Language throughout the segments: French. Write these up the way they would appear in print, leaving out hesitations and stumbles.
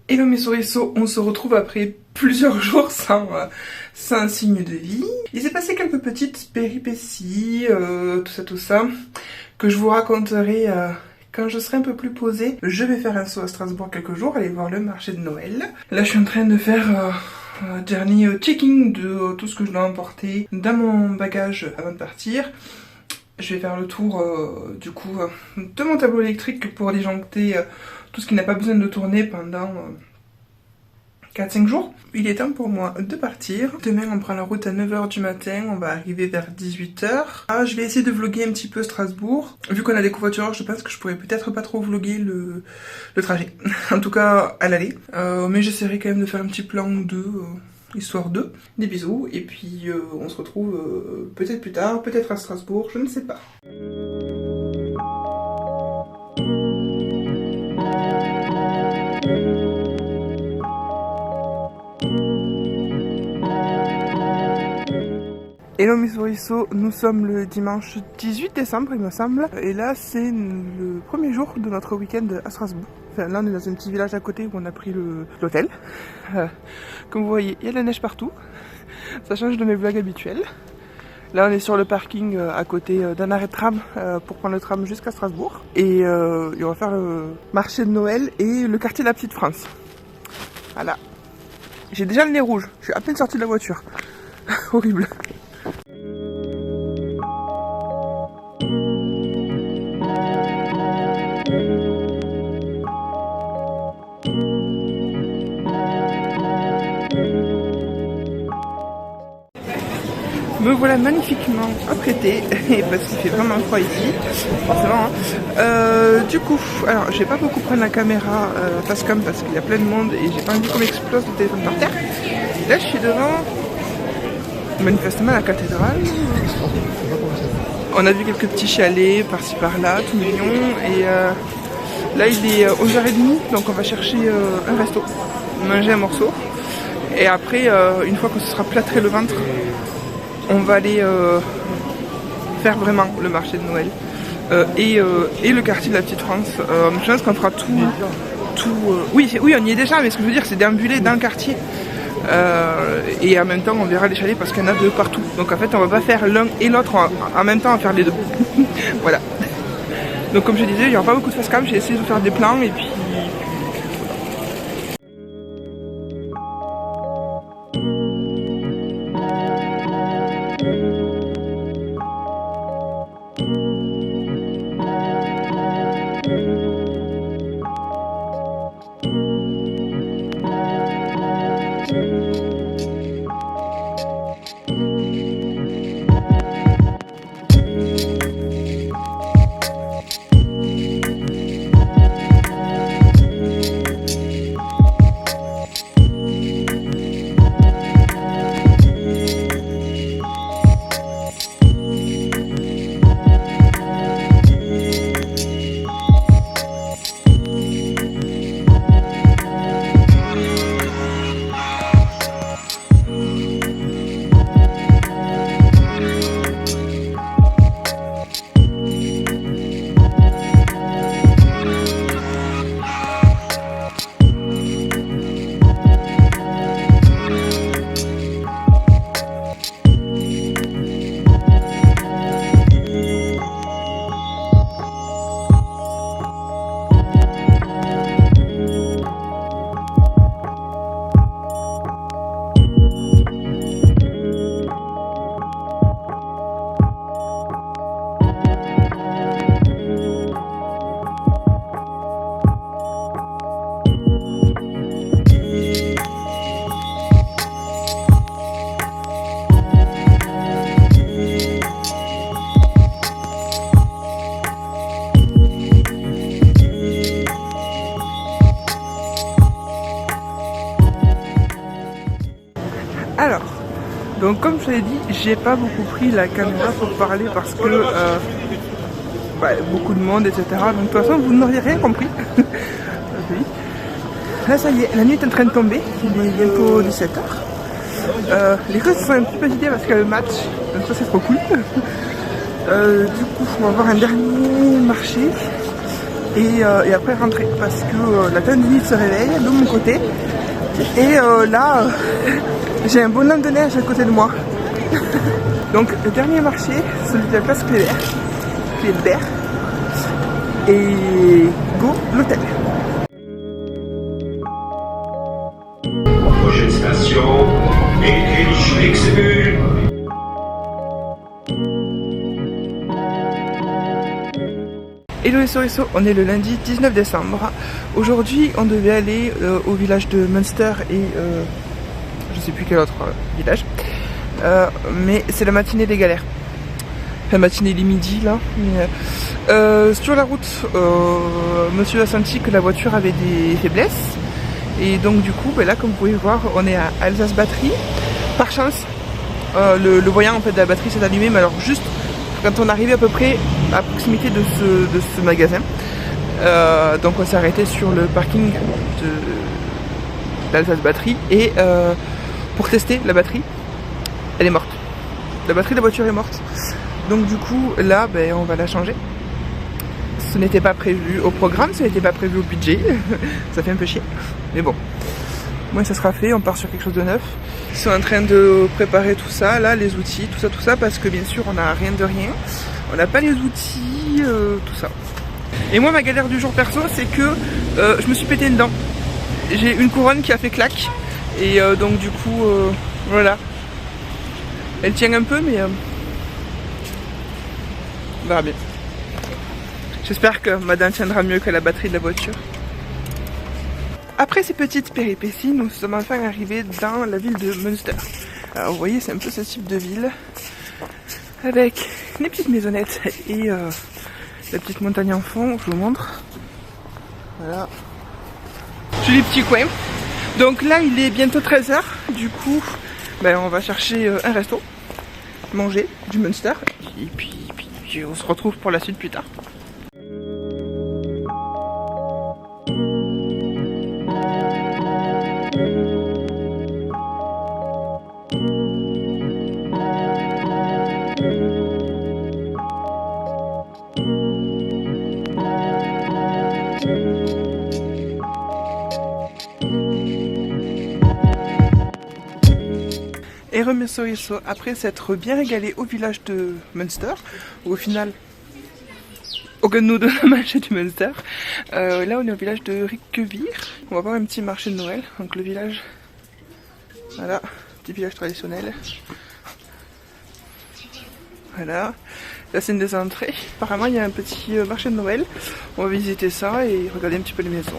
Hello mes souriceaux, on se retrouve après plusieurs jours sans signe de vie. Il s'est passé quelques petites péripéties, tout ça, que je vous raconterai quand je serai un peu plus posée. Je vais faire un saut à Strasbourg quelques jours, aller voir le marché de Noël. Là je suis en train de faire un dernier checking de tout ce que je dois emporter dans mon bagage avant de partir. Je vais faire le tour du coup de mon tableau électrique pour disjoncter tout ce qui n'a pas besoin de tourner pendant 4-5 jours. Il est temps pour moi de partir. Demain on prend la route à 9 h du matin, on va arriver vers 18 h. Je vais essayer de vlogger un petit peu Strasbourg. Vu qu'on a des covoitureurs, je pense que je pourrais peut-être pas trop vlogger le trajet. En tout cas à l'aller. Mais j'essaierai quand même de faire un petit plan ou deux. Histoire de. Des bisous et puis on se retrouve peut-être plus tard, peut-être à Strasbourg, je ne sais pas. Hello mes souriceaux, nous sommes le dimanche 18 décembre il me semble. Et là c'est le premier jour de notre week-end à Strasbourg. Enfin, là on est dans un petit village à côté où on a pris l'hôtel. Comme vous voyez, il y a de la neige partout. Ça change de mes vlogs habituels. Là on est sur le parking à côté d'un arrêt de tram pour prendre le tram jusqu'à Strasbourg. Et on va faire le marché de Noël et le quartier de la Petite France. Voilà. J'ai déjà le nez rouge, je suis à peine sortie de la voiture. Horrible. Me voilà magnifiquement apprêtée, parce qu'il fait vraiment froid ici, forcément. Du coup, alors je vais pas beaucoup prendre la caméra face cam parce qu'il y a plein de monde et j'ai pas envie qu'on m'explose le téléphone par terre. Là je suis devant, manifestement, la cathédrale. On a vu quelques petits chalets par-ci par-là, tout mignons. Et là il est 11h30, donc on va chercher un resto, manger un morceau. Et après, une fois que ce sera plâtré le ventre, on va aller faire vraiment le marché de Noël et le quartier de la Petite France. Je pense qu'on fera tout. Oui, on y est déjà, mais ce que je veux dire, c'est déambuler dans le quartier. Et en même temps, on verra les chalets parce qu'il y en a de partout. Donc en fait, on va pas faire l'un et l'autre en même temps, on va faire les deux. Voilà. Donc comme je disais, il n'y aura pas beaucoup de face cam. J'ai essayé de faire des plans et puis. Alors, donc comme je vous l'ai dit, j'ai pas beaucoup pris la caméra pour parler parce que beaucoup de monde, etc. Donc de toute façon, vous n'auriez rien compris. Oui. Là, ça y est, la nuit est en train de tomber. Il est bientôt 17 h. Les choses sont un petit peu idées parce qu'il y a le match. Donc ça, c'est trop cool. Du coup, on va voir un dernier marché. et après rentrer parce que la tendinite se réveille de mon côté et là j'ai un bonhomme de neige à côté de moi. Donc le dernier marché, celui de la place Kléber, et go l'hôtel. Prochaine station, Ekelig-Lixebühl. Hello et Soriso, on est le lundi 19 décembre. Aujourd'hui on devait aller au village de Münster et je sais plus quel autre village. Mais c'est la matinée des galères. Enfin matinée des midi là. Mais, sur la route, monsieur a senti que la voiture avait des faiblesses. Et donc du coup, là comme vous pouvez voir, on est à Alsace Batterie. Par chance, le voyant en fait de la batterie s'est allumé, mais alors juste quand on arrivait à peu près à proximité de ce magasin. Donc on s'est arrêté sur le parking d'Alsace Batterie et pour tester la batterie, elle est morte. La batterie de la voiture est morte. Donc du coup là on va la changer. Ce n'était pas prévu au programme, ce n'était pas prévu au budget. Ça fait un peu chier. Mais bon, moi ça sera fait, on part sur quelque chose de neuf. Ils sont en train de préparer tout ça, là, les outils, tout ça, parce que bien sûr on n'a rien de rien. On n'a pas les outils, tout ça. Et moi ma galère du jour perso, c'est que je me suis pété une dent. J'ai une couronne qui a fait claque. Et donc du coup, voilà. Elle tient un peu, mais on verra bien. J'espère que ma dent tiendra mieux que la batterie de la voiture. Après ces petites péripéties, nous sommes enfin arrivés dans la ville de Münster. Alors vous voyez, c'est un peu ce type de ville, avec les petites maisonnettes et la petite montagne en fond, je vous montre. Voilà. Joli petit coin. Donc là, il est bientôt 13 h, du coup, on va chercher un resto, manger du Münster, et puis on se retrouve pour la suite plus tard. Et Soriso, après s'être bien régalé au village de Münster, où au final, aucun de nous deux a mangé du Münster. Là on est au village de Rickevir. On va voir un petit marché de Noël. Donc le village, voilà, petit village traditionnel. Voilà, là c'est une des entrées. Apparemment il y a un petit marché de Noël. On va visiter ça et regarder un petit peu les maisons,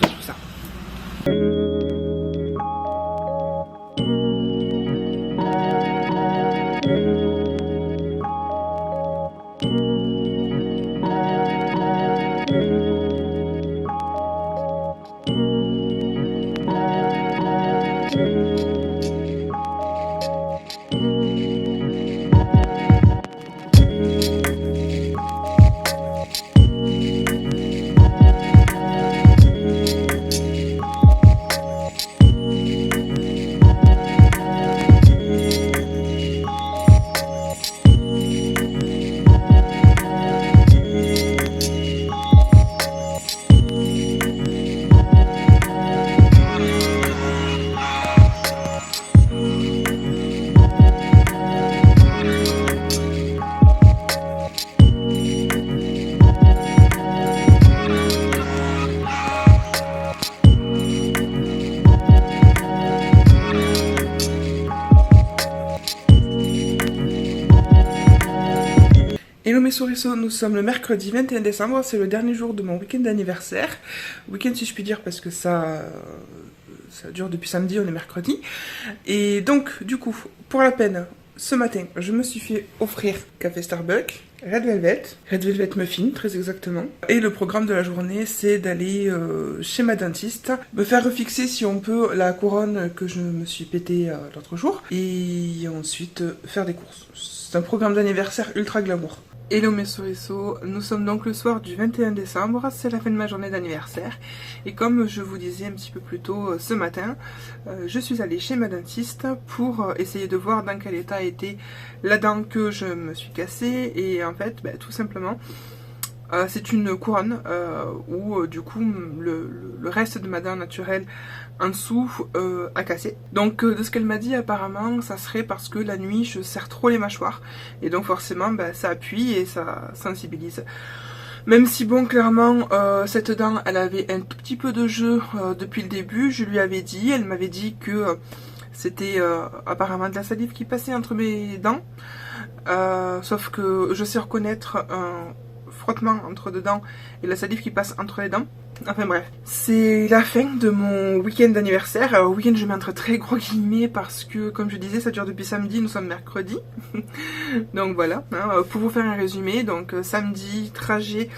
tout ça. Hello mes souriceaux, nous sommes le mercredi 21 décembre, c'est le dernier jour de mon week-end d'anniversaire. Week-end si je puis dire parce que ça dure depuis samedi, on est mercredi. Et donc du coup, pour la peine, ce matin, je me suis fait offrir café Starbucks, Red Velvet Muffin très exactement. Et le programme de la journée, c'est d'aller chez ma dentiste, me faire refixer si on peut la couronne que je me suis pété l'autre jour. Et ensuite faire des courses. C'est un programme d'anniversaire ultra glamour. Hello mes souriceaux, nous sommes donc le soir du 21 décembre, c'est la fin de ma journée d'anniversaire et comme je vous disais un petit peu plus tôt ce matin, je suis allée chez ma dentiste pour essayer de voir dans quel état était la dent que je me suis cassée et en fait tout simplement C'est une couronne où du coup le reste de ma dent naturelle en dessous a cassé. Donc de ce qu'elle m'a dit, apparemment ça serait parce que la nuit je serre trop les mâchoires et donc forcément ça appuie et ça sensibilise. Même si bon, clairement cette dent elle avait un tout petit peu de jeu depuis le début. Je lui avais dit, elle m'avait dit que c'était apparemment de la salive qui passait entre mes dents, sauf que je sais reconnaître un frottement entre deux dents et la salive qui passe entre les dents. Enfin bref, c'est la fin de mon week-end d'anniversaire. Alors week-end je mets entre très gros guillemets parce que comme je disais ça dure depuis samedi, nous sommes mercredi. Donc voilà, hein, pour vous faire un résumé, donc samedi, trajet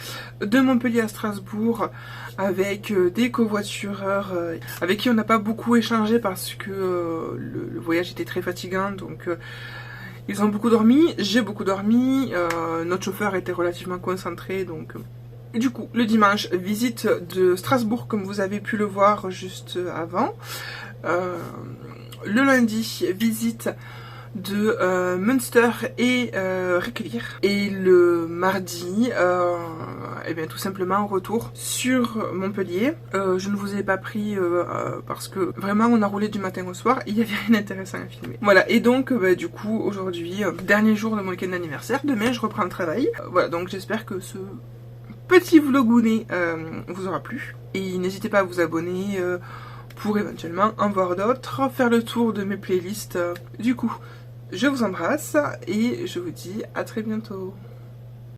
de Montpellier à Strasbourg avec des covoitureurs avec qui on n'a pas beaucoup échangé parce que le voyage était très fatigant, donc ils ont beaucoup dormi, j'ai beaucoup dormi, notre chauffeur était relativement concentré, donc... Du coup, le dimanche, visite de Strasbourg, comme vous avez pu le voir juste avant. Le lundi, visite de Münster et Requewihr. Et le mardi, eh bien, tout simplement retour sur Montpellier. Je ne vous ai pas pris parce que vraiment on a roulé du matin au soir, il n'y avait rien d'intéressant à filmer. Voilà, et donc du coup aujourd'hui, dernier jour de mon week-end d'anniversaire, demain je reprends le travail. Voilà, donc j'espère que ce petit vlogounet vous aura plu. Et n'hésitez pas à vous abonner pour éventuellement en voir d'autres, faire le tour de mes playlists. Du coup, je vous embrasse et je vous dis à très bientôt.